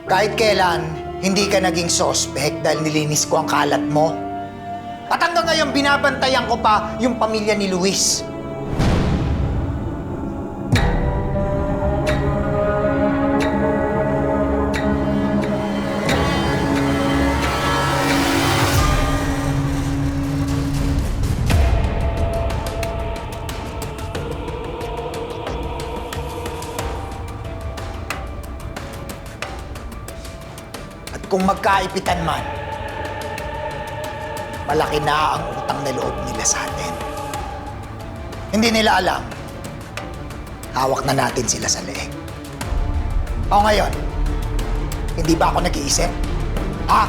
Kahit kailan, hindi ka naging suspect dahil nilinis ko ang kalat mo. At hanggang ngayon, binabantayan ko pa yung pamilya ni Luis. At kung magkaipitan man, malaki na ang utang na loob nila sa atin. Hindi nila alam, hawak na natin sila sa leeg. O ngayon, hindi ba ako nag-iisip? Ha?